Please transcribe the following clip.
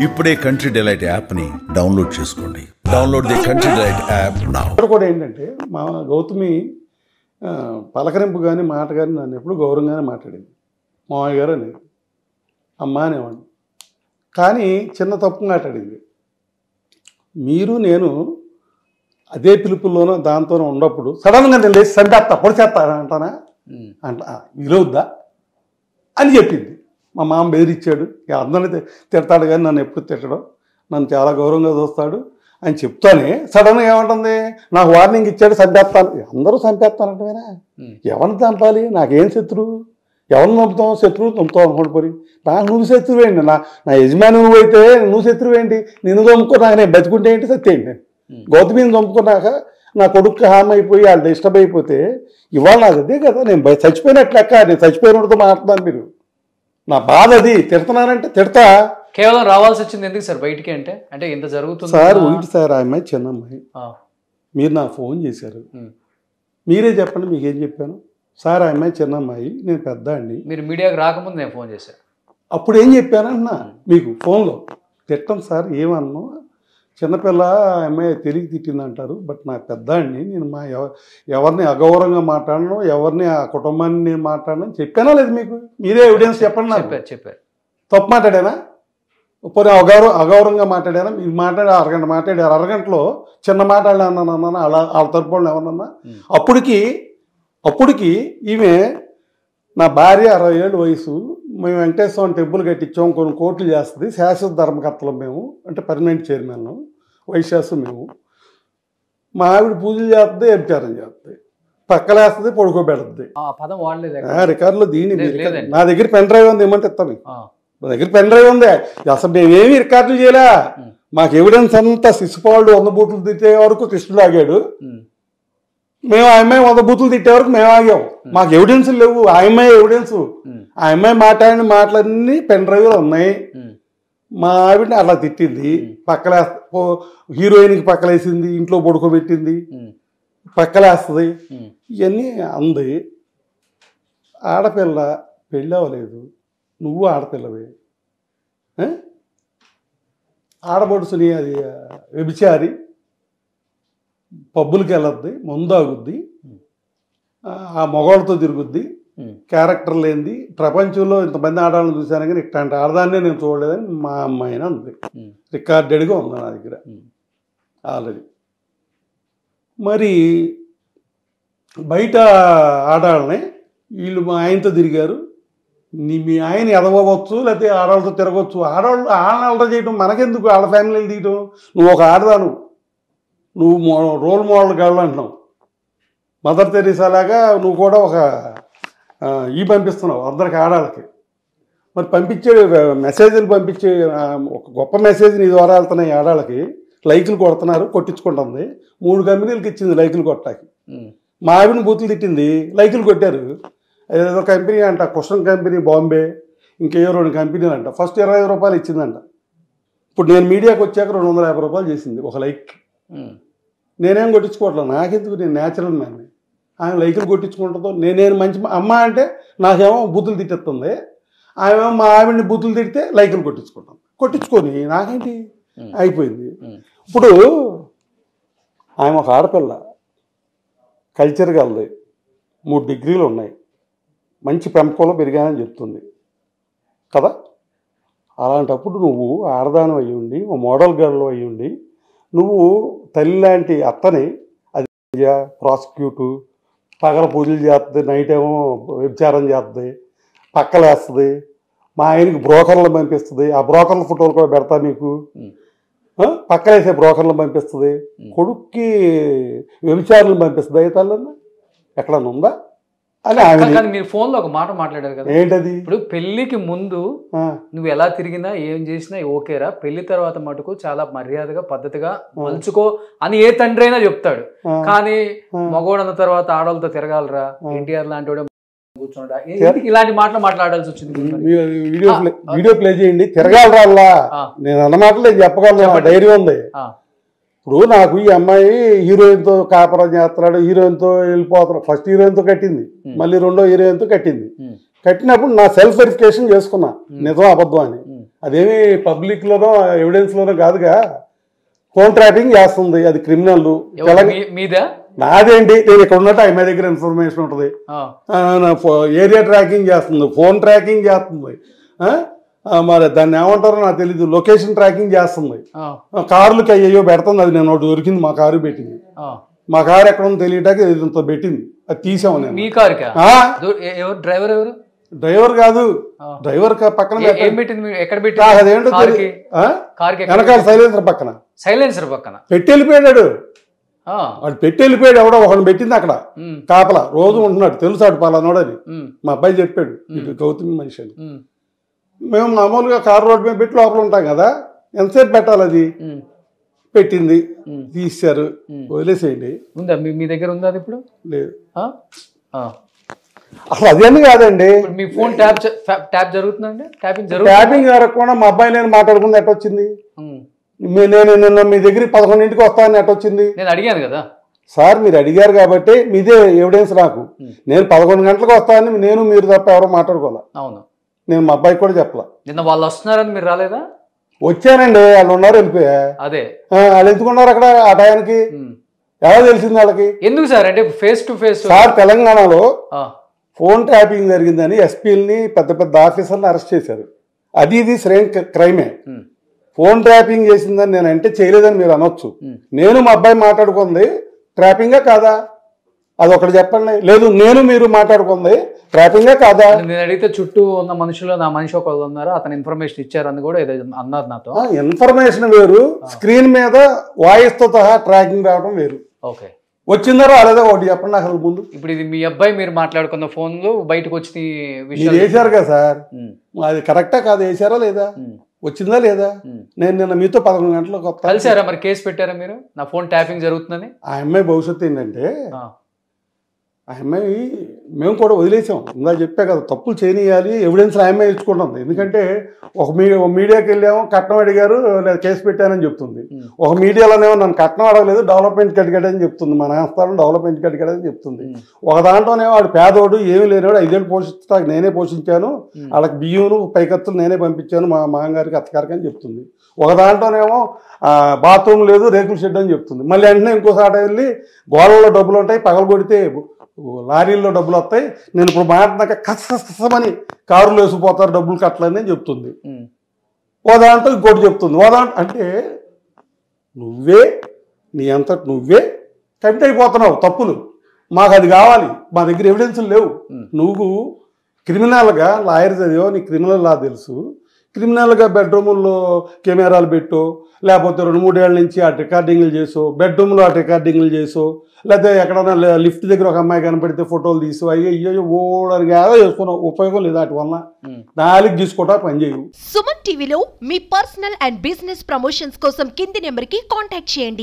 ఇప్పుడే country delight యాప్ని download చేసుకోండి. Download the country delight app now. కూడా ఏంటంటే మా గౌతమి పలకరింపు కానీ మాట కానీ నన్ను ఎప్పుడు గౌరవంగానే మాట్లాడింది. మామయ్య గారు అనేది అమ్మ అనేవాడిని. కానీ చిన్న తప్పు మాట్లాడింది. మీరు నేను అదే పిలుపుల్లోనో దాంతోనో ఉన్నప్పుడు సడన్గా నేను లేచి సంపేస్తా పొడిచేస్తా అంటానా విలువద్దా అని చెప్పింది. మా మామ బెదిరిచ్చాడు, అందరినీ తిడతాడు కానీ నన్ను ఎప్పుడు తిట్టడం, నన్ను చాలా గౌరవంగా చూస్తాడు అని చెప్తానే సడన్గా ఏమంటుంది, నాకు వార్నింగ్ ఇచ్చాడు చంపేస్తాను. అందరూ చంపేస్తానంటేనా? ఎవరిని చంపాలి? నాకేం శత్రువు? ఎవరిని చంపుతావు? శత్రువు చంపుతావు అనుకోండి. పోయి నాకు నువ్వు శత్రువు ఏంటి? నా యజమాని నువ్వు అయితే నువ్వు శత్రువు ఏంటి? నిన్ను చంపుకున్నాక నేను బతుకుంటే ఏంటి సత్య ఏంటి? నేను గౌతమిని చంపుకున్నాక నా కొడుకు హామీ అయిపోయి వాళ్ళు డిస్టర్బ్ అయిపోతే ఇవాళ నాకు అదే కదా, నేను చచ్చిపోయినట్లు లెక్క. నేను చచ్చిపోయినతో మాట్లాడుతున్నాను. మీరు నా బాధ అది. తిడుతున్నానంటే తిడతా. కేవలం రావాల్సి వచ్చింది ఎందుకు సార్ బయటికి? అంటే ఇంత జరుగుతుంది సార్. ఏంటి సార్, ఆ అమ్మాయి చిన్న అమ్మాయి. మీరు నాకు ఫోన్ చేశారు, మీరే చెప్పండి మీకేం చెప్పాను. సార్ ఆ అమ్మాయి చిన్న అమ్మాయి, నేను పెద్ద అండి. మీరు మీడియాకి రాకముందు నేను ఫోన్ చేశాను. అప్పుడు ఏం చెప్పానన్నా మీకు ఫోన్లో? తిట్టండి సార్, ఏమన్నా చిన్నపిల్ల అమ్మాయి తెలివి తిట్టిందంటారు, బట్ నాకు పెద్ద అండి. నేను ఎవరిని అగౌరవంగా మాట్లాడను, ఎవరిని ఆ కుటుంబాన్ని నేను మాట్లాడను చెప్పానా లేదు మీకు? మీరే ఎవిడెన్స్ చెప్పండి. నాకు చెప్పారు. తప్పు మాట్లాడానా? పోనీ అగౌరవంగా మాట్లాడానా? మీరు మాట్లాడే అరగంట మాట్లాడారు, అరగంటలో చిన్న మాట్లాడానన్నా అలా వాళ్ళ తరపున ఎవరన్నా? అప్పటికి ఈమె నా భార్య 60 ఏళ్ళ వయసు, మేము వెంకటేశ్వర టెంపుల్ కట్టించాం, కొన్ని కోట్లు చేస్తుంది, శాశ్వత ధర్మకర్తలు మేము, అంటే పర్మనెంట్ చైర్మన్ వైశాసు మేము. మా ఆవిడ పూజలు చేస్తుంది, వ్యభిచారం చేస్తుంది, పక్కలేస్తుంది, పడుకోబెడుతుంది. రికార్డులో నా దగ్గర పెన్ డ్రైవ్ ఉంది, ఏమంటే ఇస్తాను. నా దగ్గర పెన్ డ్రైవ్ ఉంది. అసలు మేమేమి రికార్డులు చేయలే. మాకు ఎవిడెన్స్ అంతా శిశుపాలుడు 100 బూతులు తిట్టే వరకు కృష్ణుడు ఆగాడు, మేము ఆ అమ్మాయి 100 బూతులు తిట్టే వరకు మేము ఆగాం. మాకు ఎవిడెన్స్ లేవు. ఆ అమ్మాయి ఎవిడెన్స్, ఆ అమ్మాయి మాట్లాడిన మాటలన్నీ పెన్ డ్రైవ్లో ఉన్నాయి. మా ఆవిడని అలా తిట్టింది, హీరోయిన్కి పక్కలేసింది, ఇంట్లో పడుకోబెట్టింది, పక్కలేస్తుంది, ఇవన్నీ అంది. ఆడపిల్ల పెళ్ళి అవ్వలేదు, నువ్వు ఆడపిల్లవే, ఆడబడుసుని అది వ్యభిచారి, పబ్బులకి వెళ్ళొద్ది, మందు ఆగుద్ది, ఆ మొగాళ్ళతో తిరుగుద్ది, క్యారెక్టర్ లేనిది. ప్రపంచంలో ఇంతమంది ఆడవాళ్ళని చూశాను కానీ ఇట్లాంటి ఆడదాన్నే నేను చూడలేదని మా అమ్మాయిన ఉంది. రికార్డెడ్గా ఉంది నా దగ్గర ఆల్రెడీ. మరి బయట ఆడవాళ్ళని వీళ్ళు మా ఆయనతో తిరిగారు, మీ ఆయన ఎదవచ్చు లేకపోతే ఆడవాళ్ళతో తిరగవచ్చు. ఆడవాళ్ళతో చేయటం మనకెందుకు? వాళ్ళ ఫ్యామిలీలు తీయటం. నువ్వు ఒక ఆడదాను, నువ్వు రోల్ మోడల్ గర్ల్ అంటున్నావు. మదర్ తెరీసా లాగా నువ్వు కూడా ఒక పంపిస్తున్నావు అందరికి ఆడవాళ్ళకి. మరి పంపించే మెసేజ్లు పంపించే ఒక గొప్ప మెసేజ్ నీ ద్వారా వెళ్తున్నాయి ఆడవాళ్ళకి. లైకులు కొడుతున్నారు, కొట్టించుకుంటుంది. 3 కంపెనీలకు ఇచ్చింది లైకులు కొట్టాకి. మా ఆవిడని బూతులు తిట్టింది, లైకులు కొట్టారు. ఏదో కంపెనీ అంట, కుషన్ కంపెనీ బాంబే, ఇంకేయో 2 కంపెనీలు అంట. ఫస్ట్ 25 రూపాయలు ఇచ్చిందంట. ఇప్పుడు నేను మీడియాకి వచ్చాక 250 రూపాయలు చేసింది ఒక లైక్. నేనేం కొట్టించుకోవట్లేదు, నాకెందుకు, నేను న్యాచురల్ మ్యాన్. ఆమె లైకులు కొట్టించుకుంటుందో. నేను మంచి అమ్మ అంటే నాకేమో బూతులు తిట్టేస్తుంది, ఆమెమో మా ఆవిడని బూతులు తిడితే లైకులు కొట్టించుకుంటాం. కొట్టించుకొని నాకేంటి అయిపోయింది. ఇప్పుడు ఆమె ఒక ఆడపిల్ల, కల్చర్ గలది, 3 డిగ్రీలు ఉన్నాయి, మంచి పెంపకంలో పెరిగానని చెప్తుంది కదా. అలాంటప్పుడు నువ్వు ఆడదానం అయ్యి ఉండి, ఓ మోడల్ గర్ల్ అయ్యి ఉండి, నువ్వు తల్లి లాంటి అత్తని అది ప్రాసిక్యూటు, పగల పూజలు చేస్తుంది, నైట్ ఏమో వ్యభిచారం చేస్తుంది, పక్కలేస్తుంది, మా ఆయనకి బ్రోకర్లు పంపిస్తుంది, ఆ బ్రోకర్ల ఫోటోలు కూడా పెడతా మీకు, పక్కలేసే బ్రోకర్లు పంపిస్తుంది, కొడుక్కి వ్యభిచారులను పంపిస్తుంది. అయితే ఎక్కడన్నా ఉందా అని మీరు ఫోన్ లో ఒక మాట మాట్లాడారు కదా, ఏంటది? ఇప్పుడు పెళ్లికి ముందు నువ్వు ఎలా తిరిగినా ఏం చేసినా ఓకేరా, పెళ్లి తర్వాత మటుకు చాలా మర్యాదగా పద్ధతిగా మలుచుకో అని ఏ తండ్రి అయినా చెప్తాడు. కానీ మగోడు అన్న తర్వాత ఆడవాళ్ళతో తిరగాలరా, ఎన్టీఆర్ లాంటి కూర్చోడా, ఇలాంటి మాటలు మాట్లాడాల్సి వచ్చింది. వీడియో ప్లే చేయండి. తిరగాలరా, నేను అన్న మాటలు నేను చెప్పగలను, ధైర్యం ఉంది. ఇప్పుడు నాకు ఈ అమ్మాయి హీరోయిన్తో కాపురం చేస్తున్నాడు, హీరోయిన్తో వెళ్ళిపోతున్నాడు. ఫస్ట్ హీరోయిన్తో కట్టింది, మళ్ళీ 2వ హీరోయిన్తో కట్టింది. కట్టినప్పుడు నా సెల్ఫ్ వెరిఫికేషన్ చేసుకున్నా నిజం అబద్ధం అని. అదేమి పబ్లిక్లోనో ఎవిడెన్స్లోనో కాదుగా. ఫోన్ ట్రాపింగ్ చేస్తుంది, అది క్రిమినల్. మీద నాదేంటి, నేను ఇక్కడ ఉన్నట్టు మా దగ్గర ఇన్ఫర్మేషన్ ఉంటుంది. ఏరియా ట్రాకింగ్ చేస్తుంది, ఫోన్ ట్రాకింగ్ చేస్తుంది, మరి దాన్ని ఏమంటారో నాకు తెలీదు, లొకేషన్ ట్రాకింగ్ చేస్తుంది. కార్లకి అయ్యో పెడుతుంది. అది నేను ఒకటి దొరికింది, మా కారు పెట్టింది. మా కారు ఎక్కడ ఉందో తెలియటానికి ఇంత పెట్టింది, అది తీసాము. నేను మీ కారు డ్రైవర్ ఎవరు? డ్రైవర్ కాదు, డ్రైవర్ పక్కన అదేంటో వెనకాల సైలెన్సర్ పక్కన పెట్టి వెళ్ళిపోయాడు. వాడు పెట్టి వెళ్ళిపోయాడు, ఎవడో ఒకడు పెట్టింది అక్కడ కాపలా, రోజు ఉంటున్నాడు, తెలుసాడు పలానోడు అని. మా అబ్బాయి చెప్పాడు, ఇటు గౌతమి మనిషి అని. మేము మామూలుగా కారు రోడ్డు మీద పెట్టి లోపల ఉంటాం కదా, ఎంతసేపు పెట్టాలి, అది పెట్టింది, తీశారు, వదిలేసేయండి. ఉందా మీ దగ్గర? ఉందా అది ఇప్పుడు? లేదు. అసలు అదేమి కాదండి. మీ ఫోన్ ట్యాప్ జరుగుతుందండి? ట్యాపింగ్ జరగకుండా మా అబ్బాయి నేను మాట్లాడుకుంది ఎట్టొచ్చింది? నేను నిన్న మీ దగ్గర 11ంటికి వస్తానని ఎట్టొచ్చింది? నేను అడిగాను కదా సార్, మీరు అడిగారు కాబట్టి మీదే ఎవిడెన్స్ నాకు. నేను 11 గంటలకు వస్తానని నేను మీరు తప్ప ఎవరో మాట్లాడుకోవాలా. అవును, నేను మా అబ్బాయికి కూడా చెప్పలా. నిన్న వాళ్ళు వస్తున్నారని మీరు రాలేదా? వచ్చానండి, వాళ్ళు ఉన్నారు, వెళ్ళిపోయా. అదే వాళ్ళు ఎందుకున్నారు అక్కడ ఆ టయానికి? ఎలా తెలిసింది వాళ్ళకి? ఎందుకు సార్ అంటే ఫేస్ టు ఫేస్? సార్, తెలంగాణలో ఫోన్ ట్యాపింగ్ జరిగిందని ఎస్పీలని పెద్ద పెద్ద ఆఫీసర్ని అరెస్ట్ చేశారు. ఇది శ్రేణి క్రైమే. ఫోన్ ట్రాపింగ్ చేసిందని నేను అంటే చేయలేదని మీరు అనొచ్చు. నేను మా అబ్బాయి మాట్లాడుకుంది ట్రాపింగా కాదా? అది ఒకటి చెప్పండి. లేదు, నేను మీరు మాట్లాడుకుంది ట్రాపింగా కాదా? నేను అడిగితే చుట్టూ ఉన్న మనుషులు, నా మనిషి ఒకళ్ళు ఉన్నారు, అతను ఇన్ఫర్మేషన్ ఇచ్చారని కూడా ఏదో అన్నారు నాతో. ఇన్ఫర్మేషన్ వేరు, స్క్రీన్ మీద వాయిస్తో సహా ట్రాకింగ్ రావడం వేరు. ఓకే, వచ్చిందో రాలేదో ఒకటి చెప్పండి అసలు ముందు. ఇప్పుడు ఇది మీ అబ్బాయి మీరు మాట్లాడుకున్న ఫోన్లు బయటకు వచ్చి మీరు వేసారు కదా సార్, అది కరెక్టా కాదు? వేసారా లేదా? వచ్చిందా లేదా? నేను నిన్న మీతో 11 గంటలకు కలిసారా? మరి కేసు పెట్టారా మీరు నా ఫోన్ ట్యాపింగ్ జరుగుతుందని? ఆ అమ్మాయి భవిష్యత్తు ఏంటంటే, ఆ అమ్మాయి మేము కూడా వదిలేసాం. ఇందా చెప్పా కదా, తప్పులు చేయనియాలి, ఎవిడెన్స్ ఆ అమ్మాయి ఇచ్చుకుంటుంది. ఎందుకంటే ఒక మీడియాకి వెళ్ళాము, కట్నం అడిగారు, లేదా కేసు పెట్టానని చెప్తుంది. ఒక మీడియాలోనేమో నన్ను కట్నం అడగలేదు, డెవలప్మెంట్కి అడిగాడని చెప్తుంది, మా నాన్నస్థానం డెవలప్మెంట్కి అడిగాడని చెప్తుంది. ఒక దాంట్లోనేమో వాడు పేదోడు, ఏమి లేనివాడు, 5 ఏళ్ళు పోషిస్తాక నేనే పోషించాను, వాళ్ళకి బియ్యం పైకత్తులు నేనే పంపించాను మా మామగారికి అత్తగారికి అని చెప్తుంది. ఒక దాంట్లోనేమో బాత్రూమ్ లేదు, రేకుల షెడ్ అని చెప్తుంది. మళ్ళీ వెంటనే ఇంకోసారి వెళ్ళి గోడల్లో డబ్బులు ఉంటాయి, పగలు కొడితే లారీల్లో డబ్బులు వస్తాయి, నేను ఇప్పుడు మాట్లాడినాక కష్టమని కారులో వేసిపోతారు, డబ్బులు కట్టలని అని చెప్తుంది. ఓ దాంట్లో ఇంకోటి చెప్తుంది. ఓ దాంట్లో అంటే నువ్వే నీ అంతటి నువ్వే కమిట్ అయిపోతున్నావు తప్పులు. మాకు అది కావాలి, మా దగ్గర ఎవిడెన్స్లు లేవు. నువ్వు క్రిమినల్గా లాయర్ చదివో, నీ క్రిమినల్ లా తెలుసు. క్రిమినల్గా బెడ్రూముల్లో కెమెరాలు పెట్టో, లేకపోతే 2-3 ఏళ్ళ నుంచి ఆ రికార్డింగ్లు చేసో, బెడ్రూమ్లో ఆ రికార్డింగ్లు చేసో, లేకపోతే ఎక్కడన్నా లిఫ్ట్ దగ్గర ఒక అమ్మాయి కనపడితే ఫోటోలు తీసు, అయ్యో ఓడని ఏదో చేసుకున్నావు, ఉపయోగం లేదు వాటి వల్ల. 4 తీసుకోవటా పని చేయవు. సుమన్ టీవీలో మీ పర్సనల్ అండ్ బిజినెస్ ప్రమోషన్స్ కోసం కింది నెంబర్కి కాంటాక్ట్ చేయండి.